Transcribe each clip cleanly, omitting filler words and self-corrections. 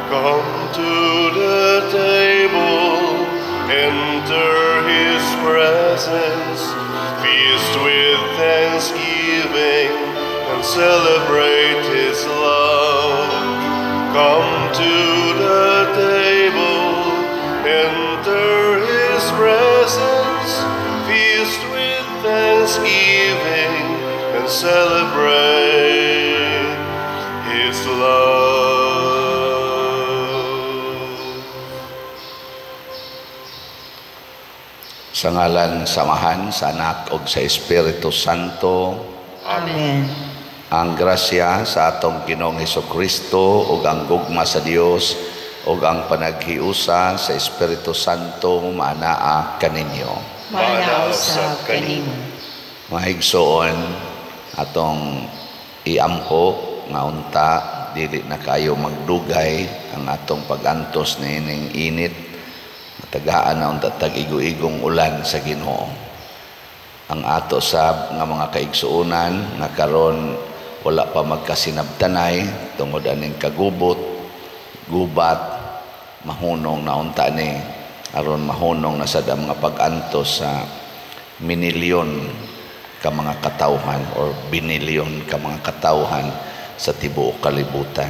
Come to the table, enter His presence, feast with thanksgiving, and celebrate His love. Come to the table, enter His presence, feast with thanksgiving, and celebrate His love. Sa ngalan samahan sa Anak ug sa Espiritu Santo. Amen. Ang grasya sa atong Ginoong Hesukristo ug ang gugma sa Dios ug ang panaghiusa sa Espiritu Santo maanaa kaninyo. Manaw sa kanimo. Mahigsoon atong iampo nga unta dili na kayo magdugay ang atong pagantos niining init. Matagaan na unta tag-igo-igong ulan sa Ginoo. Ang ato sab nga mga kaigsuonan nga karon wala pa magkasinabtanay tungod aning kagubot, gubat, mahunong na unta ni aron mahunong na sad ang mga pag-antos sa minilyon ka mga katawhan or binilyon ka mga katawhan sa tibuok kalibutan.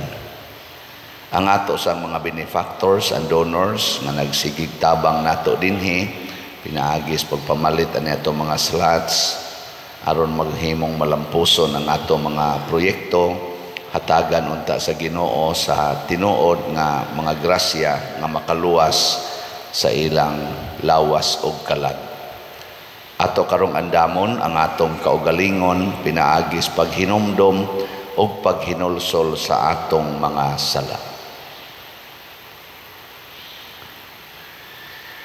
Ang ato sa mga benefactors and donors nga nagsigig tabang nato dinhi pinaagis pagpamalit ani ato mga slots aron maghimong malampuson ang ato mga proyekto hatagan unta sa Ginoo sa tinuod nga mga grasya nga makaluwas sa ilang lawas ug kalag. Ato karong andamon ang atong kaugalingon pinaagis paghinumdom ug paghinulsol sa atong mga sala.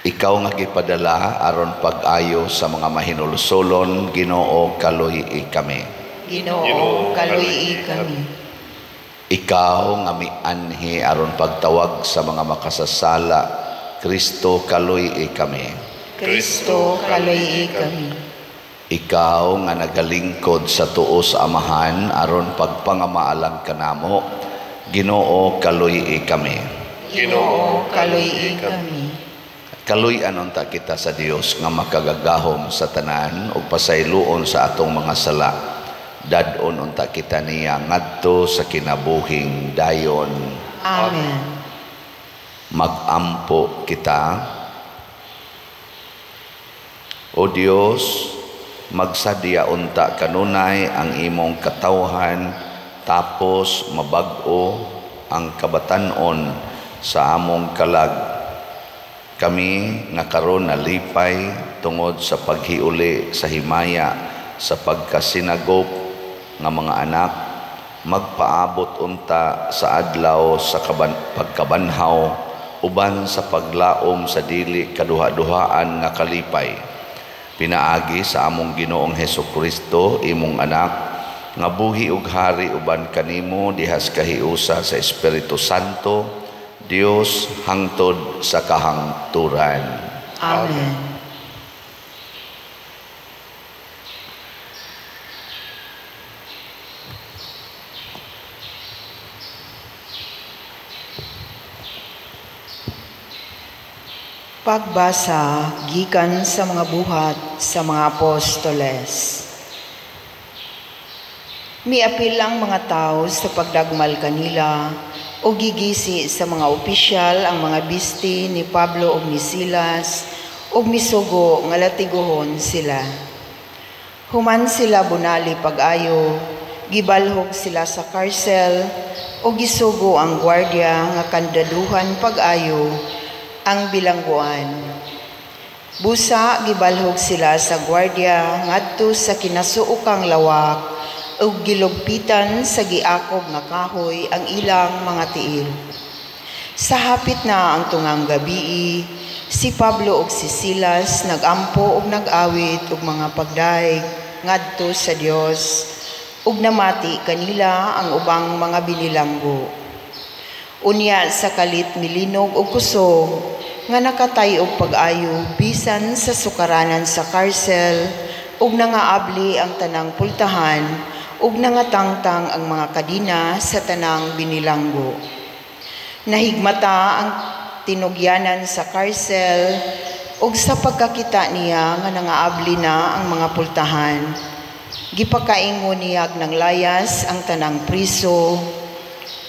Ikaw nga gipadala aron pag-ayo sa mga mahinulsolon, Ginoo kaluyi kami. Ginoo kaluyi kami. Ikaw nga mianhi aron pagtawag sa mga makasasala, Kristo kaluyi kami. Kristo kaluyi kami. Ikaw nga nagalingkod sa tuo sa Amahan aron pagpangamaalan kanamo, Ginoo kaluyi kami. Ginoo kaluyi kami. Kaluy-an unta kita sa Dios nga makagagahom sa tanan ug pasayloon sa atong mga sala. Dadon unta kita niya ngadto sa kinabuhing dayon. Amen. Magampo kita. O Dios, magsadya unta kanunay ang imong katawhan tapos mabag-o ang kabatanon sa among kalag. Kami nga karon nalipay tungod sa paghiuli sa himaya sa pagkasinagop nga mga anak magpaabot unta sa adlaw sa pagkabanhaw uban sa paglaom sa dili kaduha-duhaan nga kalipay. Pinaagi sa among Ginoong Hesukristo imong anak nga buhi ug hari uban kanimo dihas kahiusa sa Espiritu Santo Dios hangtod sa kahangturan. Amen. Pagbasa gikan sa mga buhat sa mga apostoles. Miapil ang mga tao sa pagdagmal kanila o gigisi sa mga opisyal ang mga bisti ni Pablo ug ni Silas ug misugo nga latiguhon sila. Human sila bunali pag-ayo, gibalhog sila sa karsel o gisugo ang gwardiya nga kandaduhan pag-ayo ang bilangguan. Busa gibalhog sila sa gwardiya ngadto sa kinasuukang lawak ug gilugpitan sa giakob nga kahoy ang ilang mga tiil. Sa hapit na ang tungang gabii, si Pablo ug si Silas nagampo ug nag-awit ug mga pagdaig ngadto sa Dios ug namati kanila ang ubang mga binilanggo. Unya sa kalit milinog ug kusog nga nakatay og pag-ayo bisan sa sukaranan sa karsel ug nangaabli ang tanang pultahan ug nangatangtang ang mga kadina sa tanang binilanggo. Nahigmata ang tinugyanan sa karsel ug sa pagkakita niya nga nangaabli na ang mga pultahan. Gipakaingon niya ng layas ang tanang priso.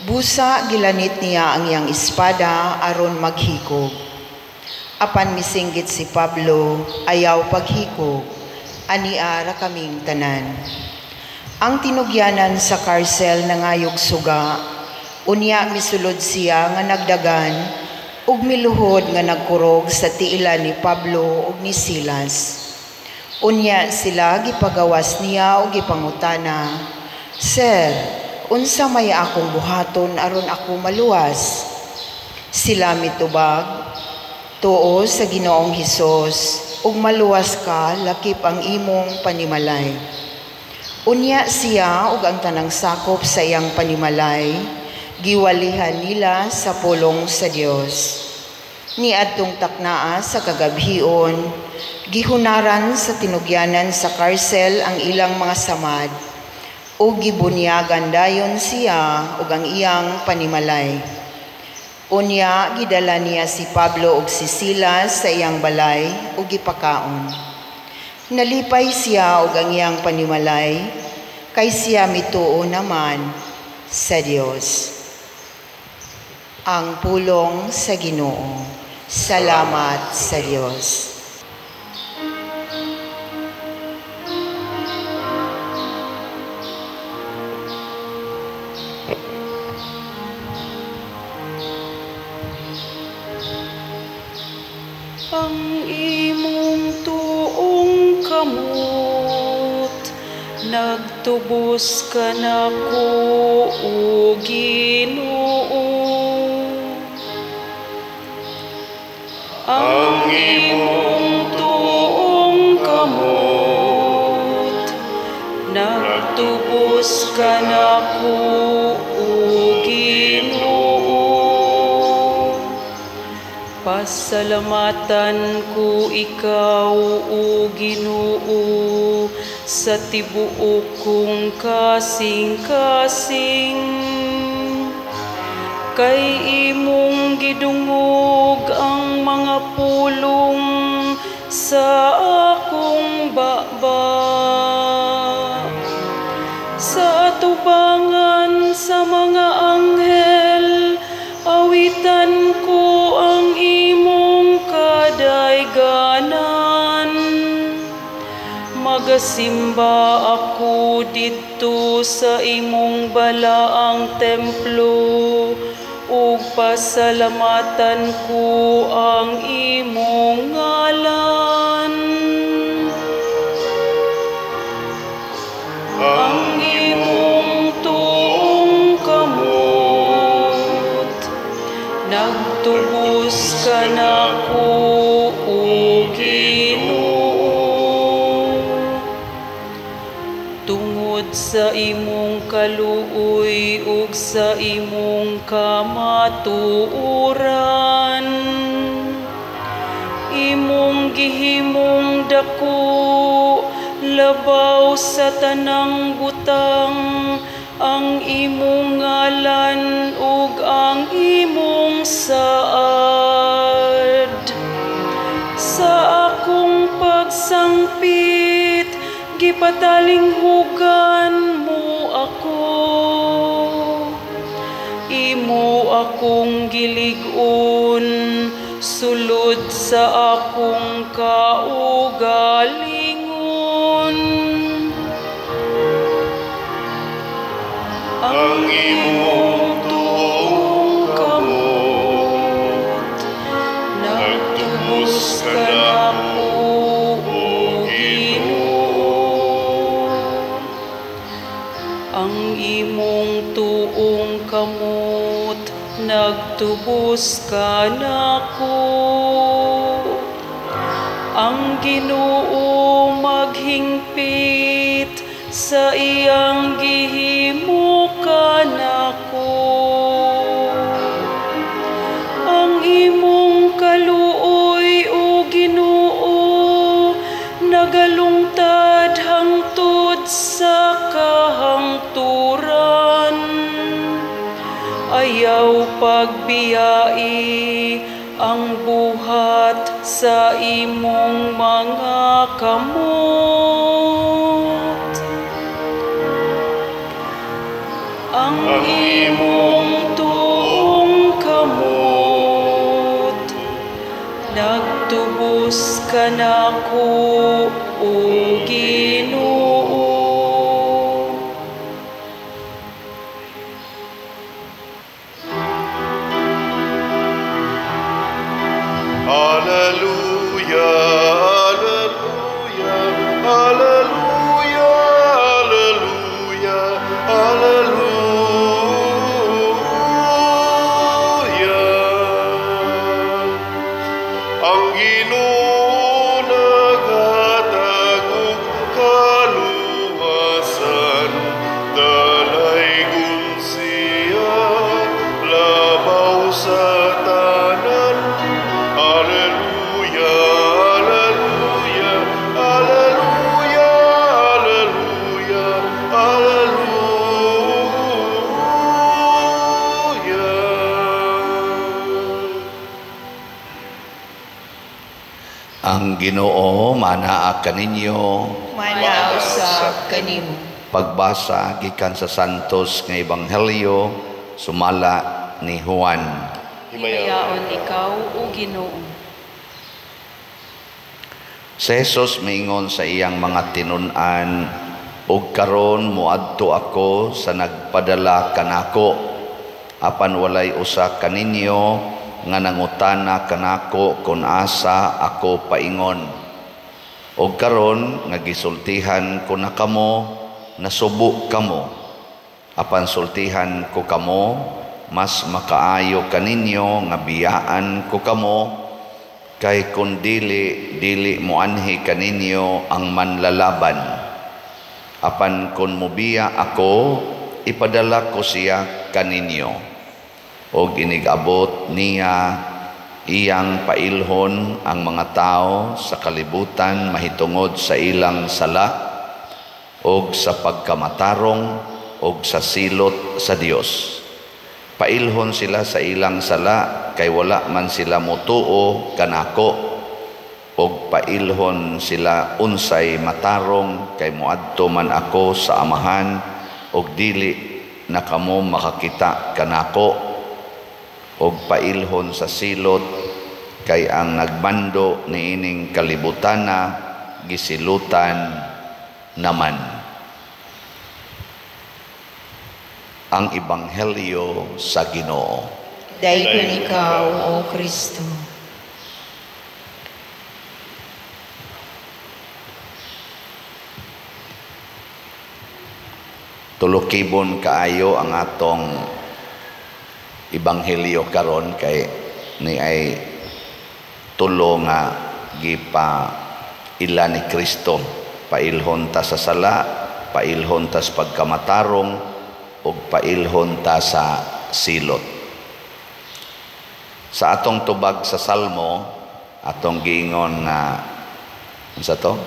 Busa gilanit niya ang iyang espada aron maghikog. Apan misinggit si Pablo, ayaw paghikog, ania ra kaming tanan. Ang tinugyanan sa karsel nangayog suga, unya misulod siya nga nagdagan, ug miluhod nga nagkurog sa tiilan ni Pablo ug ni Silas. Unya sila gipagawas niya ug gipangutana, "Sir, unsa may akong buhaton aron ako maluwas?" Sila mitubag, "Tuo sa Ginoong Hesus, ug maluwas ka lakip ang imong panimalay." Unya siya ug ang tanang sakop sa iyang panimalay, giwalihan nila sa pulong sa Dios. Niadtong taknaa sa kagabhion, gihunaran sa tinugyanan sa karsel ang ilang mga samad, ug gibunyagan dayon siya ug ang iyang panimalay. Unya gidala niya si Pablo ug si Silas sa iyang balay ug gipakaon. Nalipay siya ug ang iyang panimalay, kay siya mituo naman sa Dios. Ang pulong sa Ginoo. Salamat sa Dios. Ang imong tuong kamot, nagtubos ka nako, o Ginoo. Ang imong tuong kamot, nagtubos ka nako, o Ginoo. Pasalamatan ko ikaw, o Ginoo, sa tibuok kong kasing-kasing. Kay imong gidungog ang mga pulong sa akong baba. Sa atubangan sa mga anghel, awitan ko ang imong kadayganan. Magasimba ako dito sa imong balaang templo, ug pasalamatan ko ang imong ngalan. Ang imong tuong kamot, nagtubos ka nako, o Ginoo. Tungod sa imong kaluoy ug sa imong kamatuoran, imong gihimong dako labaw sa tanang butang ang imong ngalan ug ang imong saad. Sa akong pagsangpit, gipatalinghugan mo ako. Imo akong gilig-on sulod sa akong kaugalingon. Ang imong tuong kamot, nagtubos ka nako, o Ginoo. Ang imong tuong kamot, nagtubos ka nako. Ang Ginoo maghingpit sa iyang gihimo kanako. Ang imong kaluoy, o Ginoo, nagalungtad hangtod sa kahangturan. Ayaw pagbiyai ang buhat sa imong mga kamot. Ang imong tuong kamot nagtubos kanako, O Ginoo. Alleluia, alleluia, alleluia, alleluia, alleluia. Ang Ginoo naghatag og kaluwasan, dalaygon siya labaw sa tanan. Alleluia, alleluia, alleluia, alleluia, alleluia. Ang Ginoo manaa kaninyo. Manausap kanimo. Pagbasa gikan sa santos nga ebanghelyo sumala ni Juan. Himayaon ikaw, O Ginoo. Si Jesus miingon sa iyang mga tinun-an, "Ug karon moadto ako sa nagpadala kanako, apan walay usa kaninyo nga nangutana kanako kung asa ako paingon. Ug karon nga gisultihan ko na kamo, nasubo kamo. Apan sultihan ko kamo, mas makaayo kaninyo nga biyaan ko kamo, kay kung dili moanhi kaninyo ang manlalaban. Apan kung mubiya ako, ipadala ko siya kaninyo." O ginigabot niya iyang pailhon ang mga tao sa kalibutan mahitungod sa ilang sala o sa pagkamatarong o sa silot sa Dios. Pailhon sila sa ilang sala kay wala man sila motuo kanako, og pailhon sila unsay matarong kay moadto man ako sa amahan og dili na kamo makakita kanako, og pailhon sa silot kay ang nagbando niining kalibutana gisilutan naman. Ang ebanghelyo sa Ginoo. Dayon ikaw, O Kristo. Tulokibon kaayo ang atong ebanghelyo karon kay ni ay tulo nga gipa ila ni Kristo. Pailhon ta sa sala, pailhon ta sa pagkamatarong, ug pailhon ta sa silot. Sa atong tubag sa Salmo, atong giingon nga unsa to?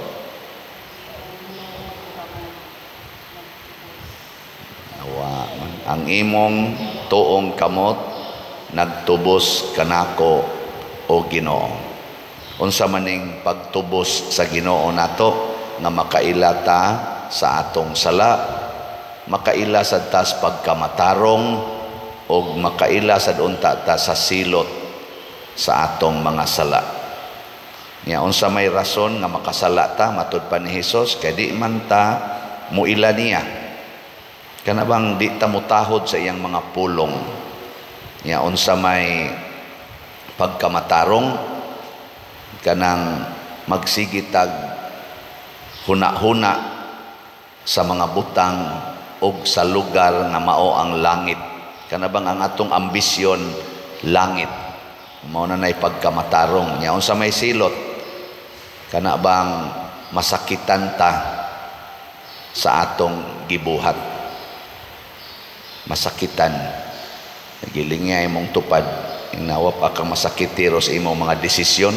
Ang imong tuong kamot nagtubos kanako, O Ginoo. Unsa maning pagtubos sa Ginoo nato nga makailata sa atong sala, makaila sad ta sa pagkamatarong o makaila sad unta ta sa silot sa atong mga sala. Nya unsa may rason nga makasala ta matud pa ni Hesus kay di man ta muila niya. Kana bang di ta mutahod sa iyang mga pulong. Nya unsa may pagkamatarong kanang magsigitag huna-huna sa mga butang o sa lugar nga mao ang langit. Kana bang ang atong ambisyon langit. Mao na nay pagkamatarong. Nya unsa may silot kana bang masakitan ta sa atong gibuhat. Masakitan. Nagiling nga imong tupad. Inawa pa kang masakitiro sa imong mga desisyon.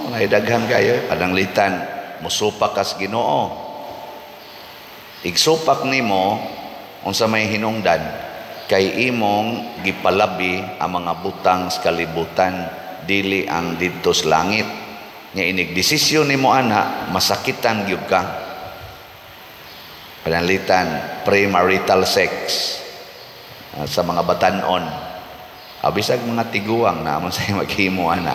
Naidaghan kayo. Padanglitan, musupak kas Ginoo. Igsupak nimo, unsa may hinungdan kay imong gipalabi ang mga butang sa kalibutan dili ang didto sa langit. Nya inig desisyon nimo ana masakitan gyud ka. Panalitan premarital sex sa mga batan-on. Abisag mga tiguang na amon say maghimo ana.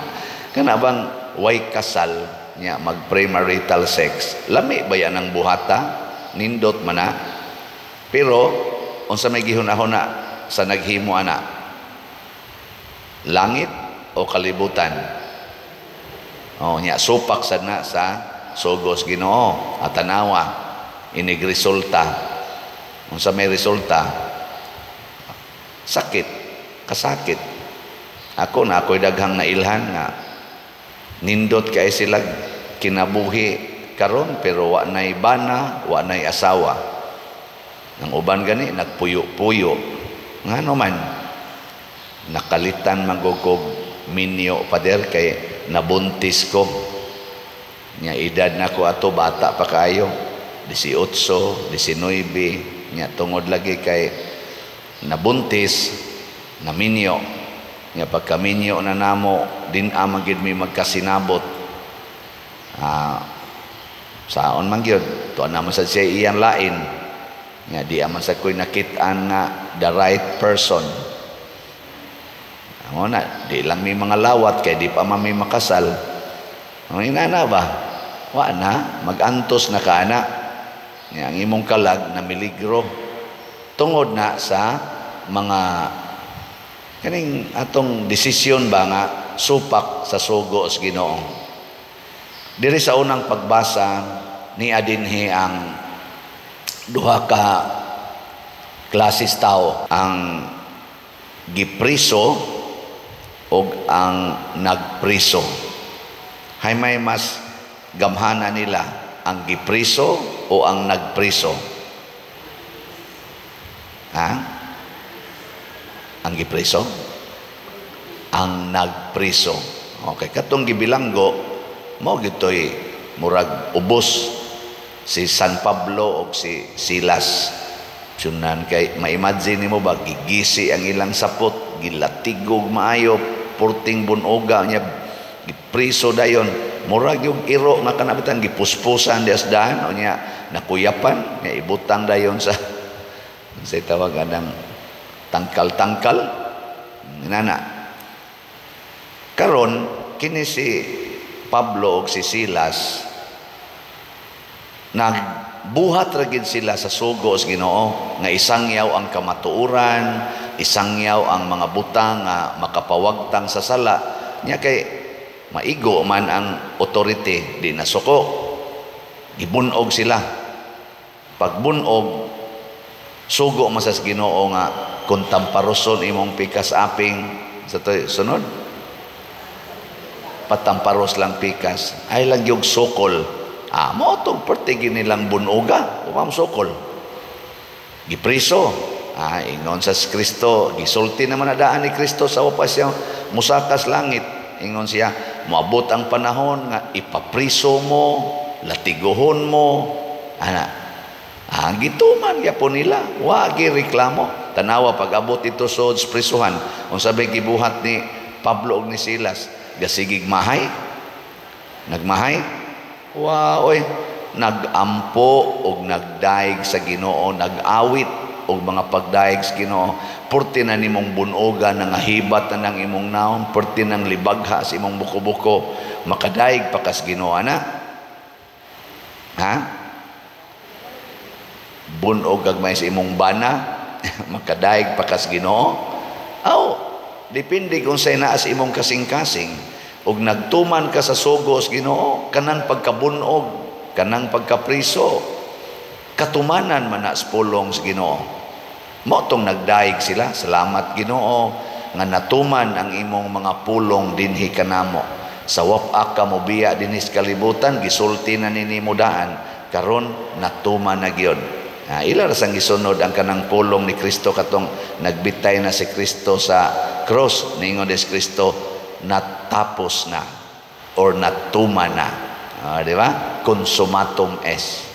Kana bang way kasal nya mag premarital sex. Lami ba yan ang buhata? Nindot man na. Pero unsa may gihuna-huna sa naghimo ana? Langit o kalibutan? Nya supak sad na sa sugos Ginoo at tanawa inig resulta. Unsa may resulta? Sakit, kasakit. Ako'y daghang nailhan nga nindot kay sila kinabuhi karon pero wa nay bana, wa nay asawa. Ang uban gani nagpuyo-puyo. Ngano man nakalitan magugog minyo pader kay nabuntis ko. Nya edad nako ato bata pa kayo. 18, 19 nya tungod lagi kay nabuntis na minyo. Nya pagkaminyo na namo din amagid mi magkasinabot. Saon man gyud to naman sa siya iyang lain. Nga di aman sa ko'y nakit-an nga the right person. Amo na di lang may mga lawat kay di pa man may makasal. Ang inana ba? Wa na magantos na kana. Nga ang imong kalag na miligro tungod na sa mga kaning atong desisyon ba nga supak sa sugo sa Ginoo. Diri sa unang pagbasa ni adinhi ang duha ka klases tao, ang gipriso o ang nagpriso. Hay may mas gamhana nila, ang gipriso o ang nagpriso? Ang gipriso? Ang nagpriso. Okay, katong gibilanggo mo gitoy murag ubos si San Pablo o si Silas. Sunan kay ma-imagine mo ba gigisi ang ilang sapot, gilatigog maayo, purting bunoga nya gipriso dayon. Murag yung iro nga kanabitan gipuspusan di asdahan o nya nakuyapan nya ibutang dayon sa tawag anang tangkal-tangkal. Nana. Karon kini si Pablo o si Silas nagbuhat ra gid sila sa sugo sa Ginoo nga isangyaw ang kamatuoran, isangyaw ang mga butang nga makapawagtang sa sala. Nya kay maigo man ang authority di nasuko. Gibunog sila. Pagbunog sugo man sa Ginoo nga kung tamparoson imong pikas aping sa sunod patamparos lang pikas ay lang yung sokol. Mo itong pertigin nilang bunoga umam sokol gipriso. Ingon sa Kristo gisulti naman adaan ni Kristo sa upas siya musakas langit. Ingon siya moabot ang panahon nga ipapriso mo, latiguhon mo gituman gyapon nila wa gi reklamo. Tanawa pag abot ito sa prisuhan unsabi gibuhat ni Pablo ug ni Silas gasigig mahay nagmahay oy nagampo og nagdaig sa Ginoo, nagawit og mga pagdaig sa Ginoo. Purti na nimong bunoga nangahibat na ng imong naon, purti nang libagha sa imong buko-buko makadaig pa kas Ginoo ana. Bunog gagmay sa imong bana makadaig pa kas Ginoo. Depende kung say naa sa imong kasing-kasing. Og nagtuman ka sa sugos Ginoo, kanang pagkabunog, kanang pagkapriso, katumanan man na sa pulong sa Ginoo. Mo tong nagdaig sila, salamat Ginoo nga natuman ang imong mga pulong dinhi kanamo. Sa wap-ak ka mo biya dinhi sa kalibutan, gisulti na ninimo daan, karon natuman na gyud. Ila ra sang gisunod ang kanang pulong ni Kristo katong nagbitay na si Kristo sa cross. Ningon des Kristo natapos na or natuma na. Di ba? Consumatum est.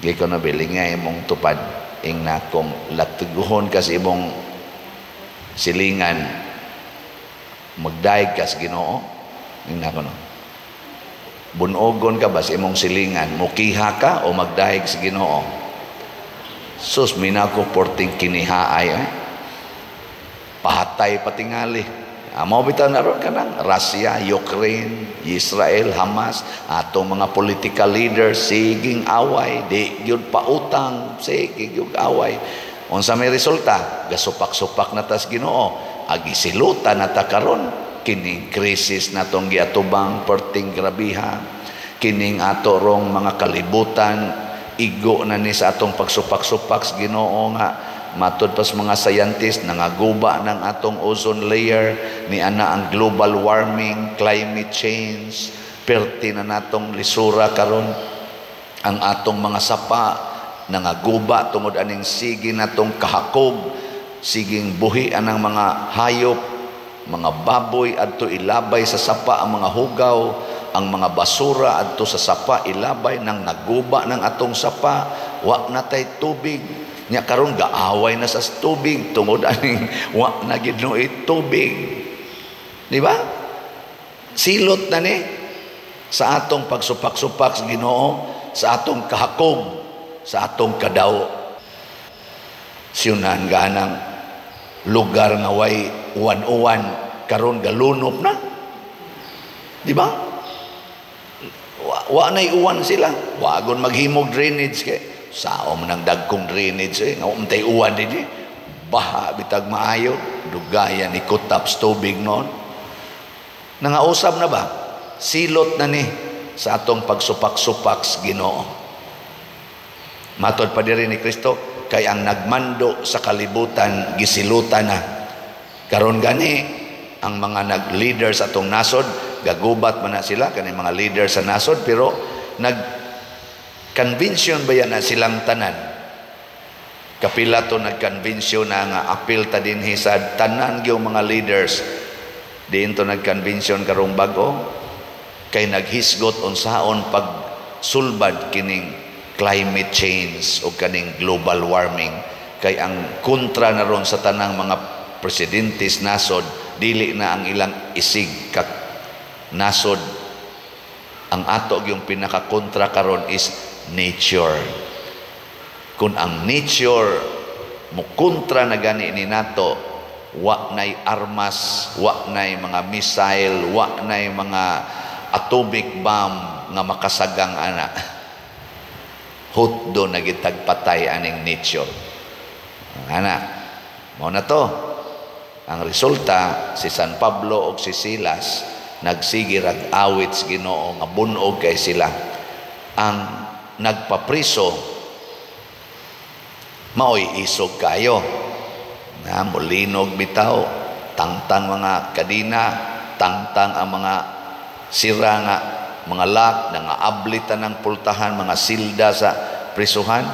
Di ko na biling nga imong tupad. ingna kung latiguhon ka sa imong silingan, magdaig ka sa Ginoo, ingna ko no. Bunogon ka ba sa imong silingan, mukiha ka o magdaig sa Ginoo? Sus, minako porting kinihaay, pahatay patingali. Mao bitaw naron kanang Russia, Ukraine, Israel, Hamas, atong mga political leaders siging away, di gyud pautang, sige gyud away. Unsa may resulta? Gasupak-supak na tas Ginoo, agisilutan na ta karon kining krisis natong giatubang perting grabiha, kining ato rong mga kalibutan, igo na ni sa atong pagsupak-supak sa Ginoo nga matud pas mga scientist nangaguba ng atong ozone layer, ni ana ang global warming, climate change, perti na natong lisura karon, ang atong mga sapa nangaguba tungod aning sige natong kahakob, siging buhi anang mga hayop, mga baboy adto ilabay sa sapa ang mga hugaw, ang mga basura adto sa sapa ilabay nang naguba ng atong sapa, wa na tay tubig. Nya karon gaaway na sa tubig tungod aning wa na gid no tubig. Di ba? Silot na ni sa atong pagsupak-supak sa Ginoo, sa atong kahakob, sa atong kadaw. Siyunan ganang lugar nga way uwan-uwan karon galunop na. Di ba? Wa nay uwan sila. Wagon maghimog drainage kay saom nang dagkong drainage nga umtay uwan dinhi. Baha bitag maayo, dugayan ni kutaps tubig noon. Nangausab na ba? Silot na ni sa atong pagsupak-supak sa Ginoo. Matod pa diri ni Kristo, kay ang nagmando sa kalibutan gisilutan na. Karon gani ang mga nag-leader sa atong nasod, gagubat man na sila kani mga leader sa nasod, pero nag-convention ba yan na silang tanan? Kapila to nag-convention na nga apil ta dinhi sa tanan gyud mga leaders. Diin to nag-convention karong bago kay naghisgot unsaon pag sulbad kining climate change o kaning global warming, kay ang kontra na ron sa tanang mga presidentes nasod dili na ang ilang isig kak nasod. Ang ato yung pinaka-kontra karon is nature. Kung ang nature mo kontra na gani ni nato, wa nay armas, wa nay mga missile, wa nay mga atomic bomb nga makasagang ana. Hutdo na gitagpatay aning nature. Ana, mo na to. Ang resulta, si San Pablo o si Silas nagsige rag awit sa Ginoo nga bunog kay sila. Ang nagpapriso maoy isog kayo na mulinog bitaw, tangtang mga kadina, tangtang ang mga sira nga mga lock, nga ablitan ng pultahan, mga silda sa prisuhan,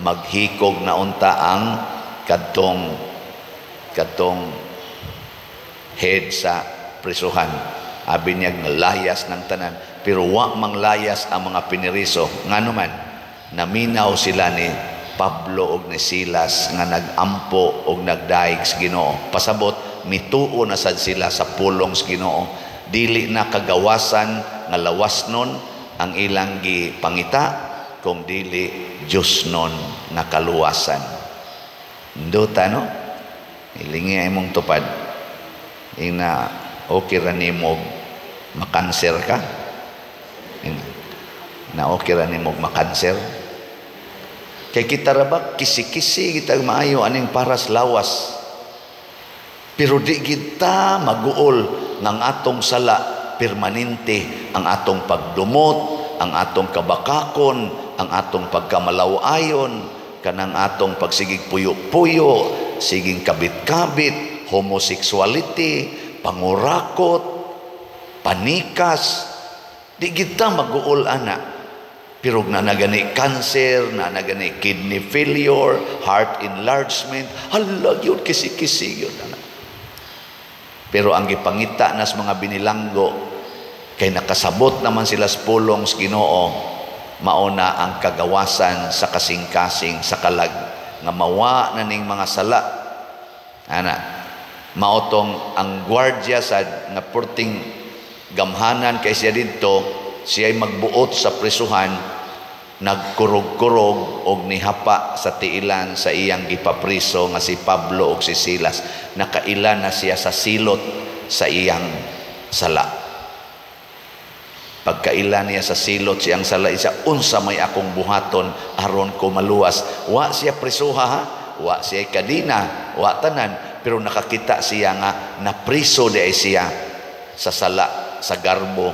maghikog na unta ang kadtong head sa prisuhan. Abi niya layas ng tanan, pero wa mang layas ang mga piniriso. Ngano man naminaw sila ni Pablo og ni Silas nga nagampo og nagdaig sa Ginoo. Pasabot mituo na sad sila sa pulong sa Ginoo. Dili na kagawasan nga lawas nun ang ilang gipangita, kung dili Diyos nun nga kaluwasan. Nduta no? Ilingi imong tupad. Ina okay ra nimo makanser ka? Na okay ra nimo makanser? Kay kita ra ba kisi-kisi kita maayo aning paras lawas. Pero di kita maguol ng atong sala permanente, ang atong pagdumot, ang atong kabakakon, ang atong pagkamalaw-ayon, kanang atong pagsigig puyo-puyo, siging kabit-kabit, homosexuality, pangurakot, panikas. Di kita maguol ana. Pero na nagani cancer, na nagani kidney failure, heart enlargement, hala yun, kisi-kisi yun. Pero ang gipangita nas mga binilanggo, kay nakasabot naman sila sa pulong sa Ginoo, mauna ang kagawasan sa kasing-kasing, sa nga mawa na ning mga sala. Ana, maotong ang gwardiya sad nga purting gamhanan kay siya didto, siya'y magbuot sa prisuhan, nagkurog-kurog og nihapa sa tiilan sa iyang gipapriso nga si Pablo og si Silas. Nakailan na siya sa silot sa iyang sala. Pagkailan niya sa silot siyang sala, isa unsa may akong buhaton aron ko maluwas. Wa siya prisuha ha, wa siya kadina, wa tanan, pero nakakita siya nga napriso di ay siya sa sala, sa garbo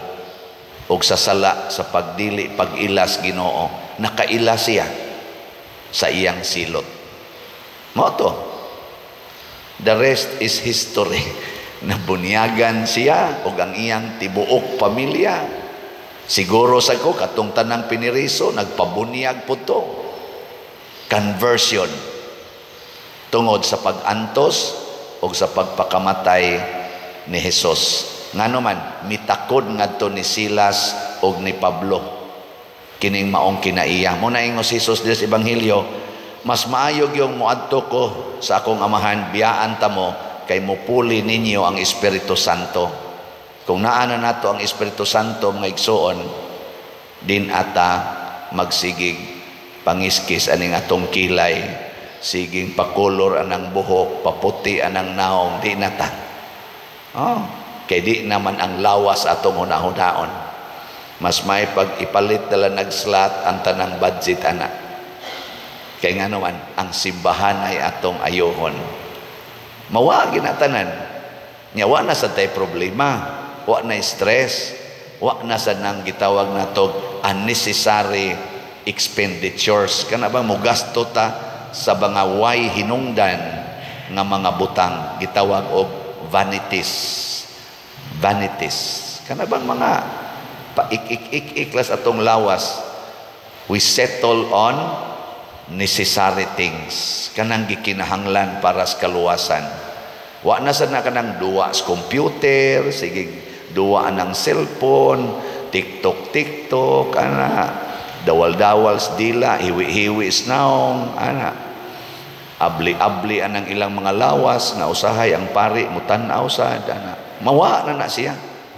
o sa sala sa pagdili pag-ilas Ginoo. Nakaila siya sa iyang silot. Mao to, the rest is history. Nabunyagan siya o ang iyang tibuok pamilya. Siguro sa ko katong tanang piniriso nagpabunyag po to. Conversion tungod sa pag-antos o sa pagpakamatay ni Jesus. Ngano man mitakod ngadto ni Silas og ni Pablo kining maong kinaiya. Mo na ingos Jesus sa ebanghelyo, mas maayog yung muadto ko sa akong amahan, biyaan ta mo kay mupuli ninyo ang Espiritu Santo. Kung naana nato ang Espiritu Santo mga igsoon, din ata magsigig pangiskis aning atong kilay, siging pakolor anang buhok, paputi anang naong, di nata. Kay di naman ang lawas atong hunahunahon. Mas may pag ipalit dala nag-slot ang tanang budget ana. Kay nga naman ang simbahan ay atong ayohon. Mawa ginatanan. Nya wa na sa tay problema, wa na stress, wa na sa nang gitawag nato unnecessary expenditures. Kana ba mo gasto ta sa mga way hinungdan nga mga butang, gitawag og vanities. Kana bang mga paik-ik-ik-iklas atong lawas, we settle on necessary things, kanang gikinahanglan para sa kaluwasan. Wa na sad na kanang duwa sa computer, sige duwa ng cellphone, TikTok, ana dawal-dawal sa dila, hiwi-hiwi snaong, ana abli-abli anang ilang mga lawas nga usahay ang pari mutanaw sad, ana mawa na siya.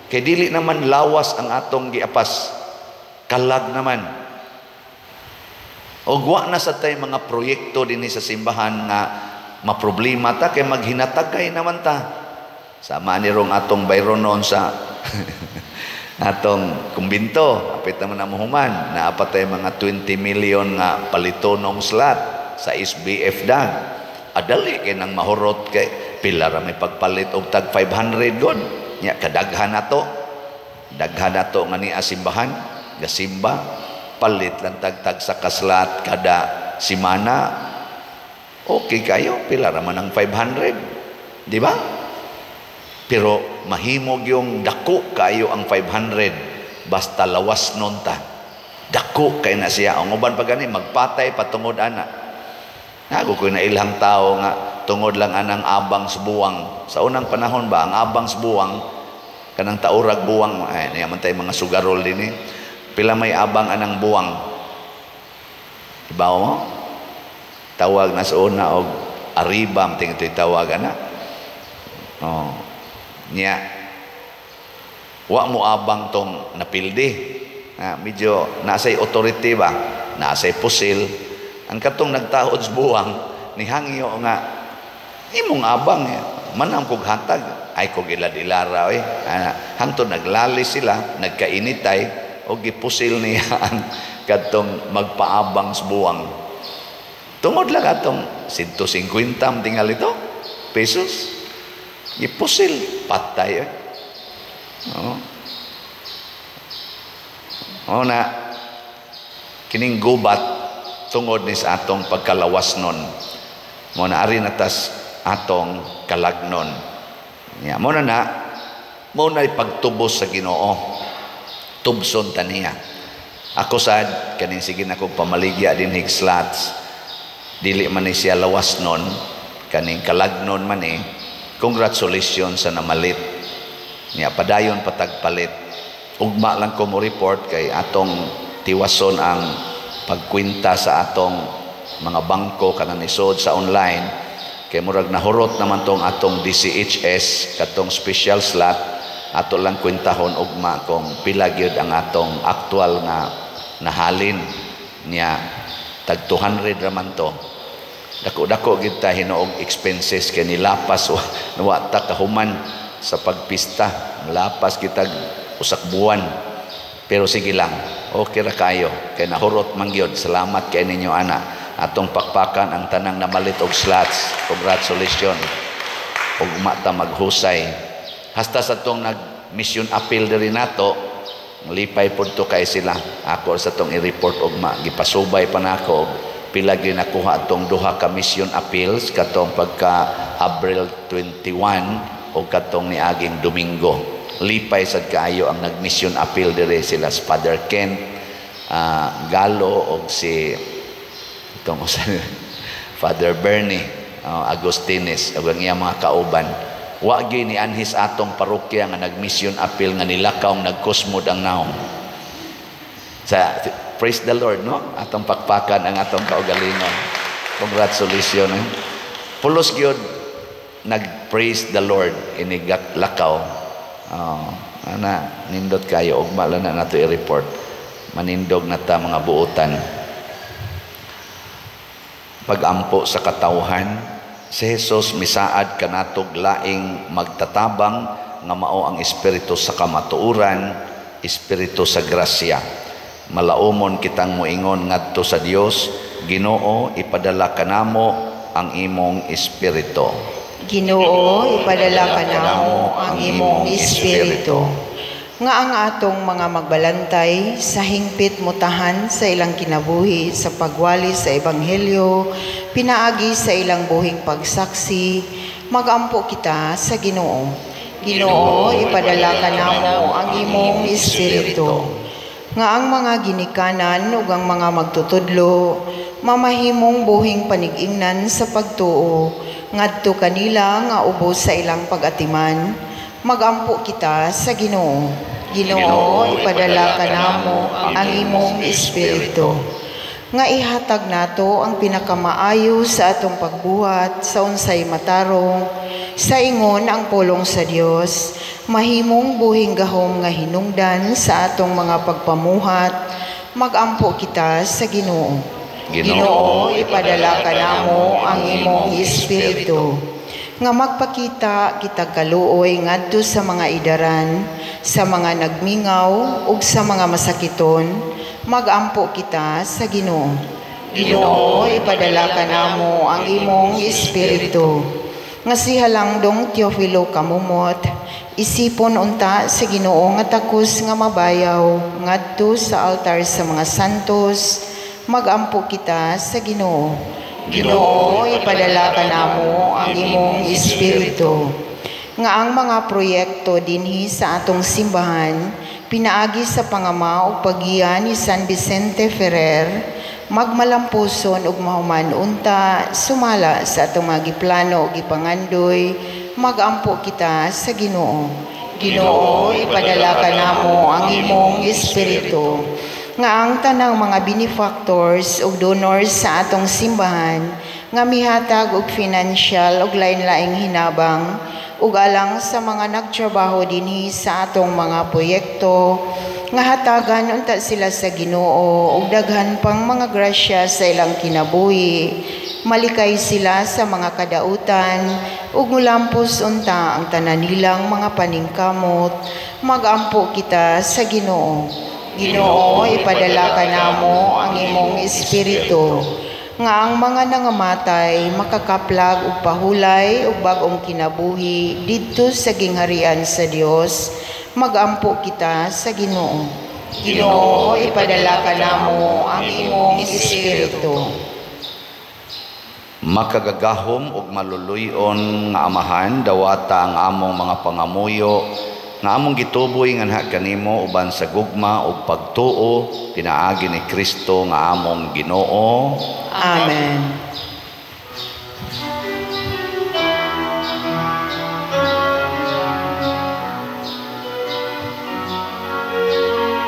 Kay dili naman lawas ang atong giapas, kalag naman. O wa na sa tay mga proyekto dinhi sa simbahan nga maproblema ta kay maghinatagay naman ta. Sama ni rong atong bayronon sa atong kumbinto, apit naman na muhuman, naapatay mga 20 million nga palitonong slot sa SBF dag. Adali kay nang mahurot kay pila ra may pagpalit og tag 500 god. Nya kadaghan nato. Daghan nato nga ni simbahan, gasimba, palit lang tag sa kaslat kada simana. Okay kayo, pila ra man ang 500. Di ba? Pero mahimog yung dako kayo ang 500 basta lawas nun ta. Dako kay na siya. Ang uban pa gani magpatay patungod ana. Nago ko na ilang tao nga tungod lang anang abang sa buwang. Sa unang panahon ba ang abang sa buwang kanang taurag buwang, ay naman tayo mga sugarol din pila may abang anang buwang. Ibaw mo? Tawag na sa una og aribam ting ito'y tawag ana. Nya wa mo abang tong napildi. Medyo nasay authority ba? Nasay pusil. Ang katong nagtaod sa buwang ni hangyo nga imong abang manam kog hatag ay kog ilad-ilara hangtod naglali sila nagkainitay og gipusil niya ang kadtong magpaabang sa buwang. Tungod lang atong 150 tingal ito pesos gipusil patay na kining gubat tungod ni sa atong pagkalawas nun mo na ari natas atong kalagnon niya mo na ipagtubos sa Ginoo, tubson taniya. Ako sad kaning sige na kog pamaligya din higslots, dili man ni siya lawas nun kaning kalagnon man congratulations sa namalit niya, padayon patagpalit. Ugma lang ko mo report kay atong tiwason ang pagkwinta sa atong mga bangko kanang isod sa online kay murag nahurot naman tong atong DCHS katong special slot ato lang kwentahon ugma kung pila gyud ang atong actual nga nahalin niya tag 200 raman to. Dako-dako gid ta hinuog expenses kay nilapas wa ta kahuman sa pagpista. Lapas kita usak buwan. Pero sige lang, okay ra kayo kay nahurot man gyud. Salamat kay ninyo ana. Atong pakpakan ang tanang namalit og slots. Congratulations. Ug mata maghusay. Hasta sa tong nag-mission appeal diri nato, lipay pud to kay sila. Ako sa tong i-report ugma gipasubay pa nako pila gyud nakuha atong duha ka mission appeals katong pagka April 21 o katong niaging Domingo. Lipay sad kaayo ang nag-mission appeal dire sila si Father Kent Galo o si itong Father Bernie Agustines o ang iyang mga kauban. Wa gyud ni anhis atong parokya nga nag-mission appeal nga nilakaw nagkusmod ang naong. Praise the Lord, no? Atong pakpakan ang atong kaugalingon. Congratulations. Pulos gyud nag-praise the Lord inigat lakaw. Ana nindot kayo ugma lang na nato i-report. Manindog na ta mga buotan. Pagampo sa katawhan, si Jesus misaad kanatog laing magtatabang nga mao ang espiritu sa kamatuoran, espiritu sa grasya. Malaumon kitang moingon ngadto sa Dios, Ginoo ipadala kanamo ang imong espiritu. Ginoo ipadala kanamo ang imong espiritu. Nga ang atong mga magbalantay sa hingpit mutahan sa ilang kinabuhi sa pagwali sa ebanghelyo, pinaagi sa ilang buhing pagsaksi, magampo kita sa Ginoo. Ginoo ipadala kanamo ang imong espiritu. Nga ang mga ginikanan ug ang mga magtutudlo mamahimong buhing panig-ingnan sa pagtuo ngadto kanila nga ubos sa ilang pag-atiman, magampo kita sa Ginoo. Ginoo ipadala kanamo ang imong espiritu. Nga ihatag nato ang pinakamaayo sa atong pagbuhat sa unsay matarong sa ingon ang pulong sa Dios, mahimong buhing gahom nga hinungdan sa atong mga pagpamuhat, magampo kita sa Ginoo. Ginoo ipadala kanamo ang imong espiritu. Nga magpakita kitag kaluoy ngadto sa mga idaran, sa mga nagmingaw ug sa mga masakiton, magampo kita sa Ginoo. Ginoo ipadala kanamo ang imong espiritu. Nga si Halangdong Teofilo Kamumot, isipon unta sa Ginoo nga takos nga mabayaw ngadto sa altar sa mga santos, magampo kita sa Ginoo. Ginoo ipadala kanamo ang imong espiritu. Nga ang mga proyekto dinhi sa atong simbahan pinaagi sa pangama ug paggiya ni San Vicente Ferrer, magmalampuson ug mahuman unta sumala sa atong mga giplano ug gipangandoy, magampo kita sa Ginoo. Ginoo ipadala kanamo ang imong espiritu. Nga ang tanang mga benefactors ug donors sa atong simbahan nga mihatag og financial ug lain-laing hinabang ug alang sa mga nagtrabaho dinhi sa atong mga proyekto nga hatagan unta sila sa Ginoo ug daghan pang mga grasya sa ilang kinabuhi, malikay sila sa mga kadautan ug mulampos unta ang tanan nilang mga paningkamot, magampo kita sa Ginoo. Ginoo ipadala kanamo ang imong espiritu. Nga ang mga nangamatay makakaplag ug pahulay ug bag-ong kinabuhi didto sa gingharian sa Dios, magampo kita sa Ginoo. Ginoo ipadala kanamo ang imong espiritu. Makagagahom ug maluluyon nga amahan dawata ang among mga pangamuyo nga among gituboy nga anha kanimo uban sa gugma ug pagtuo pinaagi ni Kristo nga among Ginoo. Amen.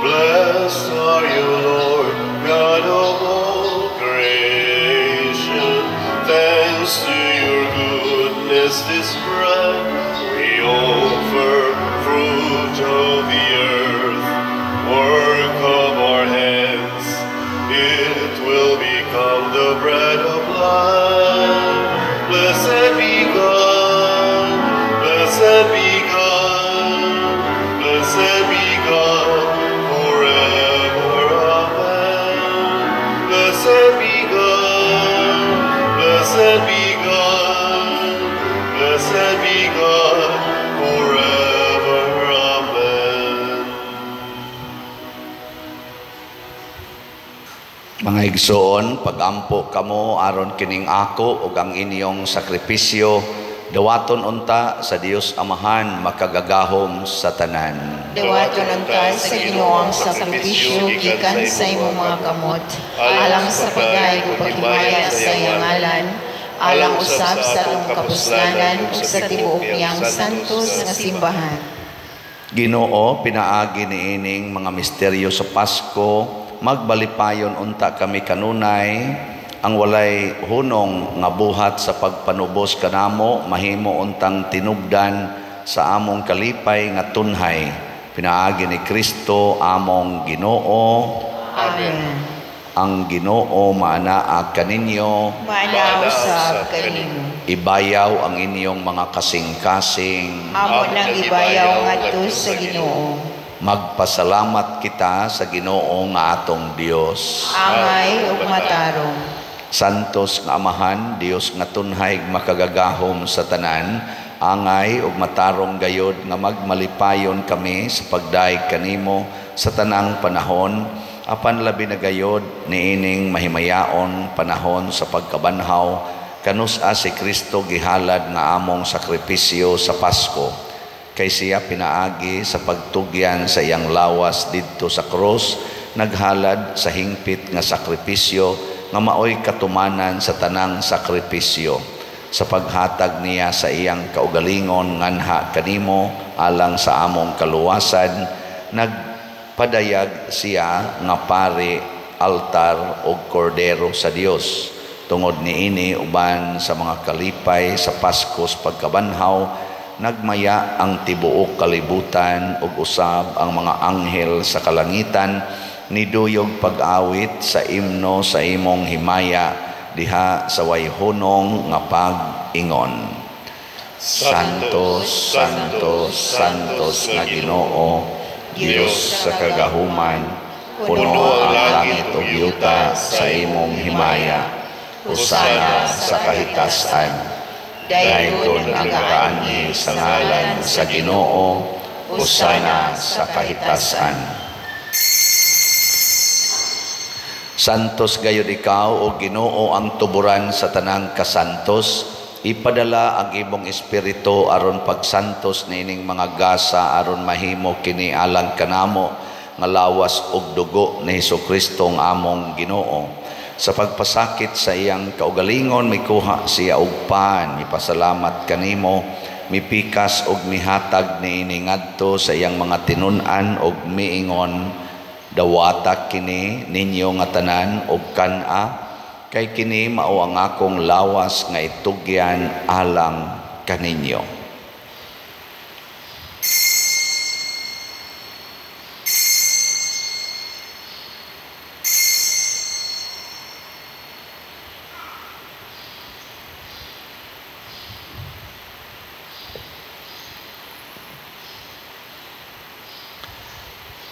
Blessed are you, Lord, God of all grace. close to your goodness this bread. We offer fruit of the earth, work of our hands. It will become the bread of life. Blessed be God, blessed be God, blessed be God forever. Amen. Blessed be God, blessed be God, blessed be God forever. Amen. Mga igsoon, pagampo kamo aron kining ako ug ang inyong sakripisyo, dawaton unta sa Dios Amahan makagagahom sa tanan. Dawaton unta sa Ginoo ang sakripisyo gikan sa imong mga kamot, alang sa pagay ug paghimaya sa iyang ngalan, alang usab sa atong kapuslanan ug sa tibuok niyang santos nga simbahan. Ginoo, pinaagi niining mga misteryo sa Pasko, magbalipayon unta kami kanunay, ang walay hunong nga buhat sa pagpanubos kanamo, mahimo untang tinubdan sa among kalipay nga tunhay. Pinaagi ni Kristo among Ginoo. Amen. Ang Ginoo maanaa kaninyo, Maanaw sa kanimo. ibayaw ang inyong mga kasing-kasing. Amo nang ibayaw ngadto sa Ginoo. Magpasalamat kita sa Ginoo nga atong Dios. Angay ug matarong. Santos nga Amahan, Dios nga tunhay makagagahom sa tanan, angay ug matarong gayod nga magmalipayon kami sa pagdaig kanimo sa tanang panahon, apan labi na gayod niining mahimayaon panahon sa pagkabanhaw, kanus-a si Kristo gihalad nga among sakripisyo sa Pasko. Kay siya pinaagi sa pagtugyan sa iyang lawas didto sa krus, naghalad sa hingpit nga sakripisyo nga maoy katumanan sa tanang sakripisyo. Sa paghatag niya sa iyang kaugalingon nganha kanimo alang sa among kaluwasan, nagpadayag siya nga pari, altar o kordero sa Dios. Tungod niini uban sa mga kalipay sa Paskos pagkabanhaw, nagmaya ang tibuok kalibutan ug usab ang mga anghel sa kalangitan, niduyog pag-awit sa imno sa imong himaya diha sa wayhunong nga pag-ingon. Santos, Santos, Santos nga Ginoo, Dios sa kagahuman, puno ang langit ug yuta sa imong himaya. Hosana sa kahitasan. Dayon ang kaani sa ngalan sa Ginoo, hosana sa kahitasan. Santos gayud ikaw o Ginoo ang tuburan sa tanang kasantos, ipadala ang imong espiritu aron pagsantos nining mga gasa aron mahimo kini alang kanamo nga lawas ug dugo ni Hesukristo ang among Ginoo. Sa pagpasakit sa iyang kaugalingon, mikuha siya og pan, mipasalamat kanimo, mipikas og mihatag niini ngadto sa iyang mga tinun-an og miingon, dawata kini ninyo nga tanan og kan-a, kay kini mao ang akong lawas nga itugyan alang kaninyo.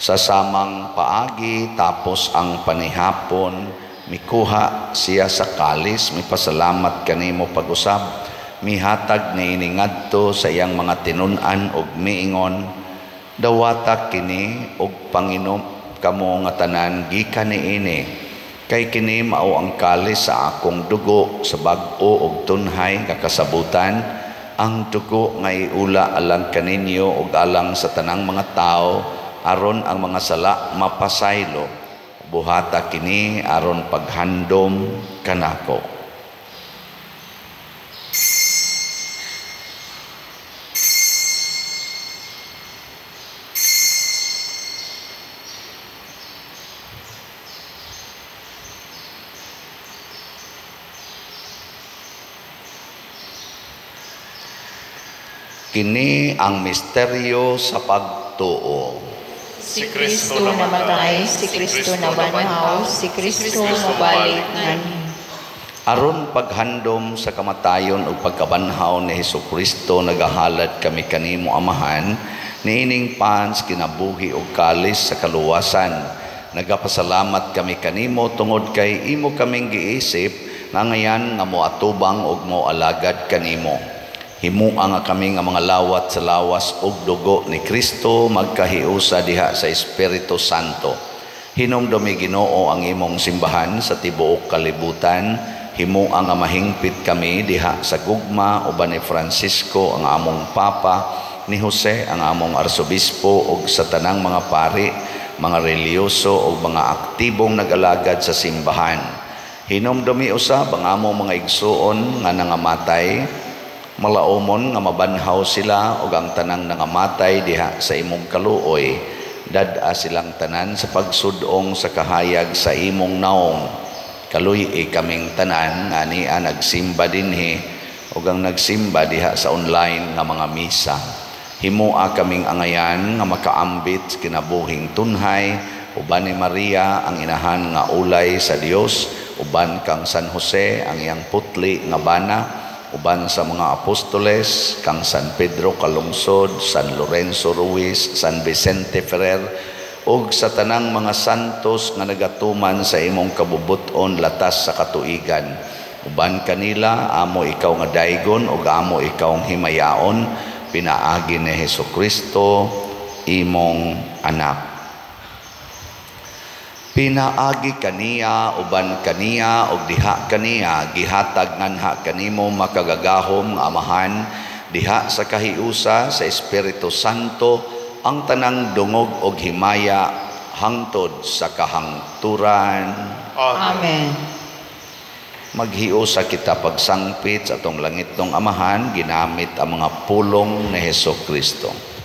Sa samang paagi tapos ang panihapon, mikuha siya sa kalis, mipasalamat kanimo pag-usab, mihatag niini ngadto sa iyang mga tinun-an og miingon, dawata kini og panginom kamo nga tanan gikan niini, kay kini mao ang kalis sa akong dugo sa bag-o og tunhay nga kasabutan, ang dugo nga iula alang kaninyo ug alang sa tanang mga tao, aron ang mga sala mapasaylo, buhata kini aron paghandom kanako. Kini ang misteryo sa pagtuo. Si Kristo namatay, si Kristo nabanhaw, si Kristo mabalik ngani. Aron paghandom sa kamatayon ug pagkabanhaw ni Hesukristo nagahalad kami kanimo Amahan, niining pans kinabuhi ug kalis sa kaluwasan. Nagapasalamat kami kanimo tungod kay imo kaming giisip na ngayan nga moatubang ug moalagad kanimo. Himuang nga kami nga mga lawat sa lawas ug dugo ni Kristo magkahiusa diha sa Espiritu Santo. Hinumdumi Ginoo ang imong simbahan sa tibuok kalibutan. Himuang nga mahingpit kami diha sa gugma uban ni Francisco ang among Papa, ni Jose ang among Arsobispo ug sa tanang mga pari, mga reliyoso ug mga aktibong nag-alagad sa simbahan. Hinumdumi usab ang among mga igsuon nga nangamatay, malaumon nga mabanhaw sila ug ang tanang nangamatay diha sa imong kaluoy, dad-a silang tanan sa pagsudong sa kahayag sa imong naong. Kaluy kaming tanan nga niya nagsimba dinhi ug ang nagsimba diha sa online nga mga misa. Himua kaming angayan nga makaambit kinabuhing tunhay uban ni Maria ang inahan nga ulay sa Dios, uban kang San Jose ang iyang putli nga bana, uban sa mga apostoles kang San Pedro Kalungsod, San Lorenzo Ruiz, San Vicente Ferrer ug sa tanang mga santos nga nagatuman sa imong kabubuton latas sa katuigan. Uban kanila amo ikaw nga daygon ug amo ikaw ang himayaon, pinaagi ni Hesukristo imong anak. Pinaagi kaniya uban kaniya ug diha kaniya gihatag nganha kanimo makagagahom nga Amahan diha sa kahiusa sa Espiritu Santo ang tanang dungog ug himaya hangtod sa kahangturan. Amen. Maghiusa kita pagsangpit sa atong langitong Amahan ginamit ang mga pulong ni Hesukristo.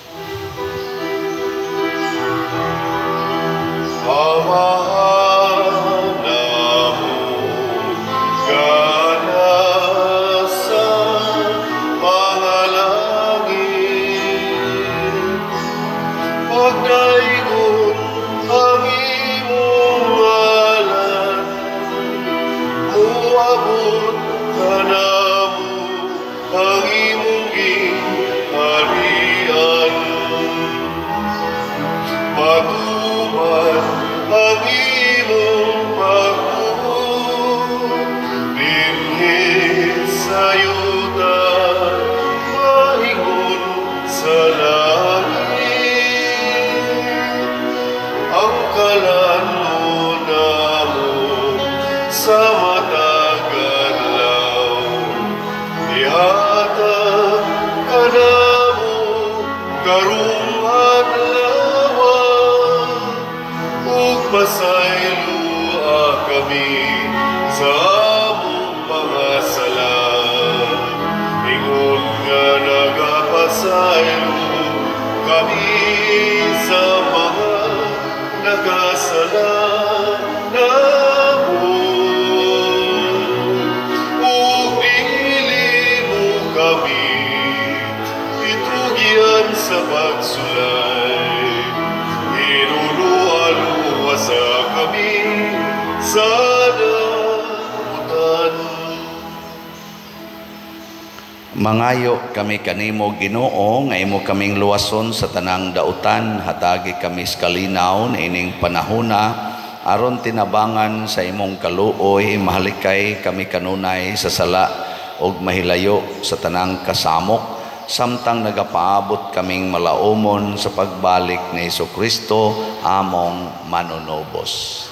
Mangayo kami kanimo Ginoo nga imo kaming luwason sa tanang dautan, hatagi kami sa kalinaw niining panahona aron tinabangan sa imong kaluoy, mahalikay kami kanunay sa sala ug mahilayo sa tanang kasamok, samtang nagapaabot kaming malaumon sa pagbalik ni Hesukristo among manunubos.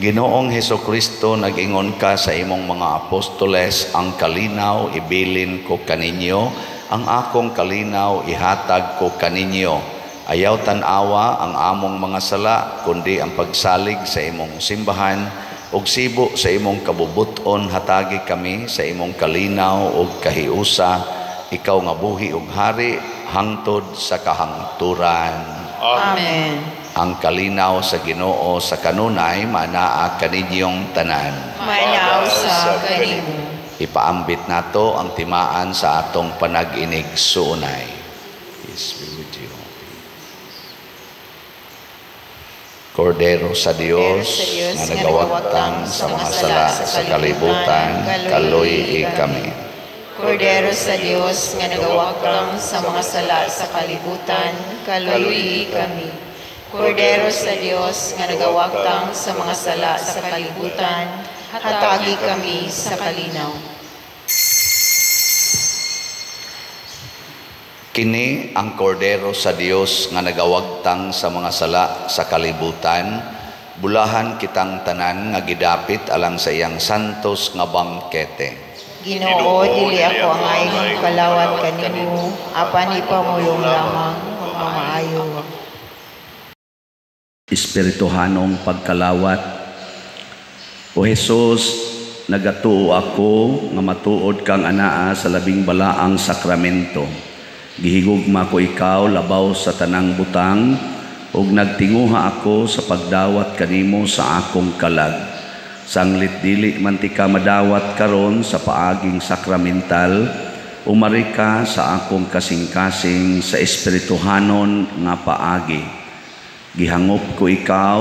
Ginoong Hesukristo, nag-ingon ka sa imong mga apostoles, ang kalinaw ibilin ko kaninyo, ang akong kalinaw ihatag ko kaninyo. Ayaw tanawa ang among mga sala, kundi ang pagsalig sa imong simbahan, ug sibo sa imong kabubuton hatagi kami sa imong kalinaw ug kahiusa, ikaw nga buhi ug hari hangtod sa kahangturan. Amen. Ang kalinaw sa Ginoo sa kanunay manaa kaninyong tanan. Mainaw sa kanimo. Ipaambit nato ang timaan sa atong panag-inig suunay. Peace be with you. Kordero sa Dios nga nagawagtang sa mga sala sa kalibutan, kaluy kami. Kordero sa Dios nga nagawagtang sa mga sala sa kalibutan, kaluy kami. Kordero sa Dios nga nagawagtang sa mga sala sa kalibutan, hatagi kami sa kalinaw. Kini ang kordero sa Dios nga nagawagtang sa mga sala sa kalibutan, bulahan kitang tanan nga gidapit alang sa iyang santos nga bangkete. Ginoo, dili ako ang ayong kalawat kanimo, apan ipamulong lamang ang maayo. Espirituhanong pagkalawat. O Jesus, nagatuo ako nga matuod kang anaa sa labing balaang sakramento. Gihigugma ko ikaw labaw sa tanang butang, ug nagtinguha ako sa pagdawat kanimo sa akong kalag. Sanglit dili man ti ka madawat karon sa paaging sakramental, umari ka sa akong kasing-kasing sa espirituhanon nga paagi. Gihangop ko ikaw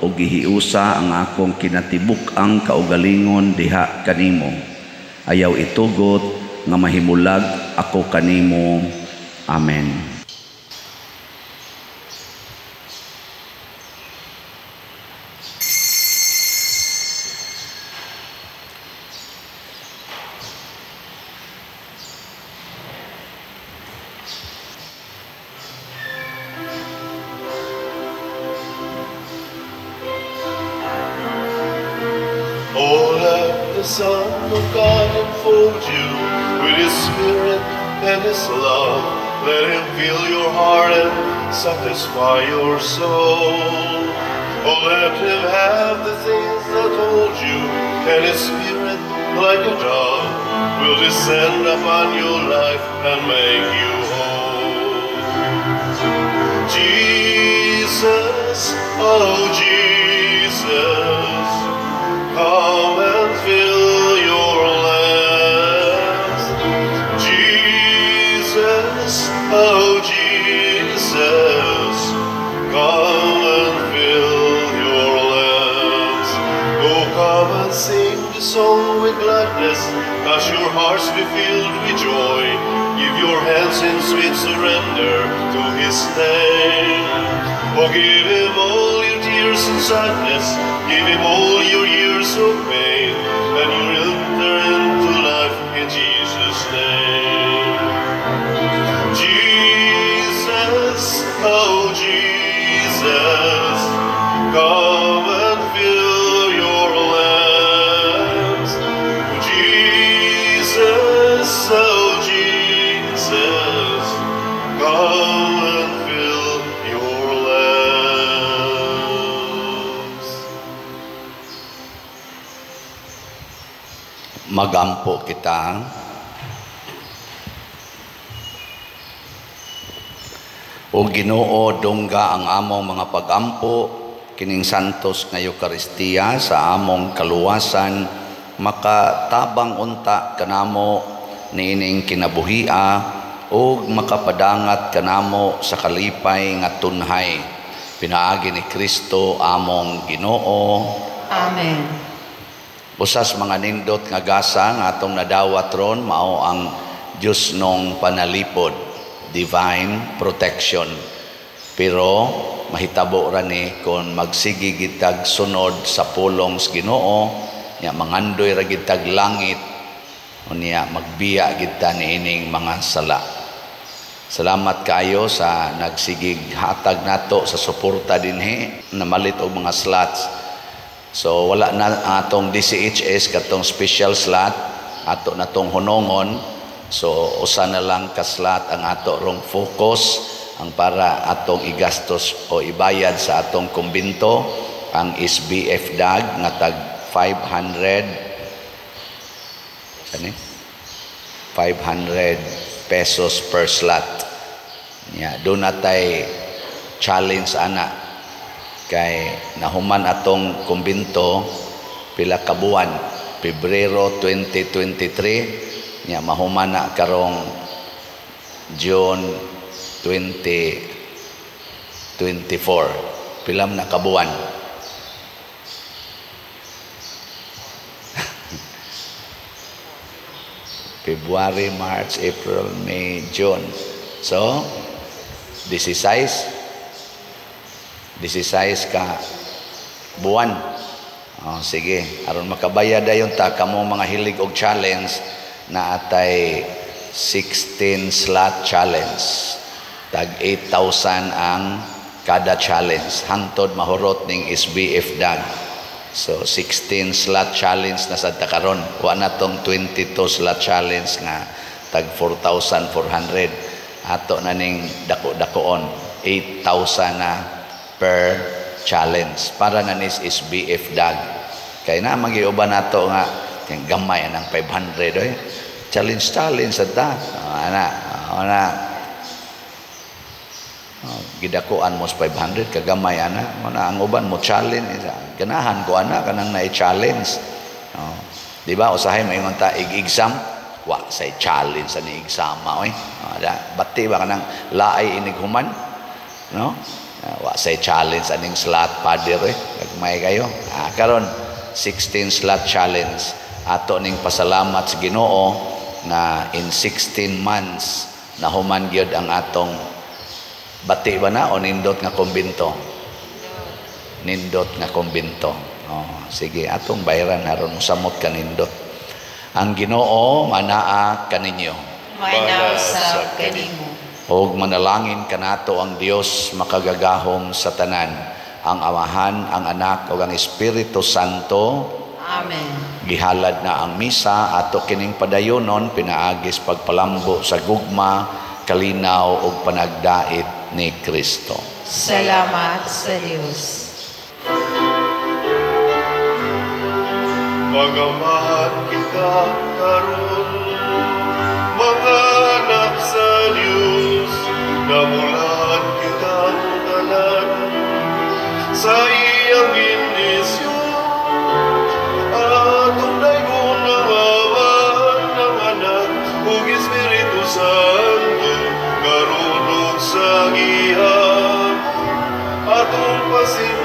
o gihiusa ang akong kinatibuk-ang kaugalingon diha kanimo. Ayaw itugot nga mahimulag ako kanimo. Amen. Oh, let the Son of God enfold you with His Spirit and His love. Let Him fill your heart and satisfy your soul. Oh, let Him have the things that hold you, and His Spirit, like a dove, will descend upon your life and make you whole. Jesus, oh Jesus, come and fill your lamps. Jesus, oh Jesus, come and fill your lamps. Oh, come and sing the song with gladness, as your hearts be filled with joy. Give your hands in sweet surrender to His name. Oh, give Him all your tears and sadness, give Him all your years of pain, and you will enter into life in Jesus' name. Jesus, oh Jesus, come and fill your lamps. Jesus, oh Jesus, come and fill your lamps. Magampo kita. O Ginoo, dungga ang among mga pagampo kining santos nga Eucharistia sa among kaluwasan, makatabang unta kanamo niining kinabuhia o makapadangat kanamo sa kalipay nga tunhay. Pinaagi ni Kristo among Ginoo. Amen. Usas mga nindot nga gasa nga atong nadawat ron mao ang Dios nong panalipod, divine protection. Pero mahitabo ra ni kung magsigi gitag sunod sa pulong sa Ginoo, nya mangandoy ra gitag langit, unya magbiya kita niining mga sala. Salamat kayo sa nagsigig hatag nato sa suporta dinhi na malit og mga slots. So wala na atong DCHS katong special slot, ato natong hunongon. So usa na lang ka slot ang ato rong focus ang para atong igastos o ibayad sa atong kumbinto, ang SBF DAG nga tag 500 pesos per slot. Doon natay challenge ana kay nahuman atong kumbinto pila ka buwan, Pebrero 2023 mahuman na karong June 2024, pilam na kabuwan. February, March, April, May, June. So 16 ka buwan. Sige, aron makabayad dayon ta kamo mga hilig og challenge na atay 16 slot challenge. Tag 8,000 ang kada challenge. Hangtod mahurot ning SBF DAG. So 16 slot challenge na sad ta karon. Wa na tong 22 slot challenge nga tag 4,400. Ato na ning dako-dakoon 8,000 na per challenge para na nis SBF DAG. Kay na magiuban nato nga yung gamay ng 500 challenge sa ta. Gidakuan mo 500 kagamay ana ang uban mo challenge ganahan ko ana kanang na-challenge. Di ba usahay mayon ta exam wa say challenge ani exam bati ba kanang laay inig human no wa say challenge aning slot pader gagmay kayo karon 16 slot challenge ato ning pasalamat sa Ginoo na in 16 months nahuman gyud ang atong bati ba na o nindot nga kumbinto sige atong bayran aron mosamot ka nindot ang Ginoo manaa kaninyo Manaw sa kanimo og manalangin kanato ang Dios makagagahom sa tanan, ang Amahan, ang Anak ug ang Espiritu Santo. Amen. Gihalad na ang misa ato kining padayonon pinaagis pagpalambo sa gugma, kalinaw ug panagdait ni Kristo. Salamat sa Dios. Magamahan kita karon mga anak sa Diyos, namulaan kitang tanan sa iyang inisyon. Atong dayon ang awan ng Anak ug Espiritu Santo, karon ug sa gihapon, atong pasin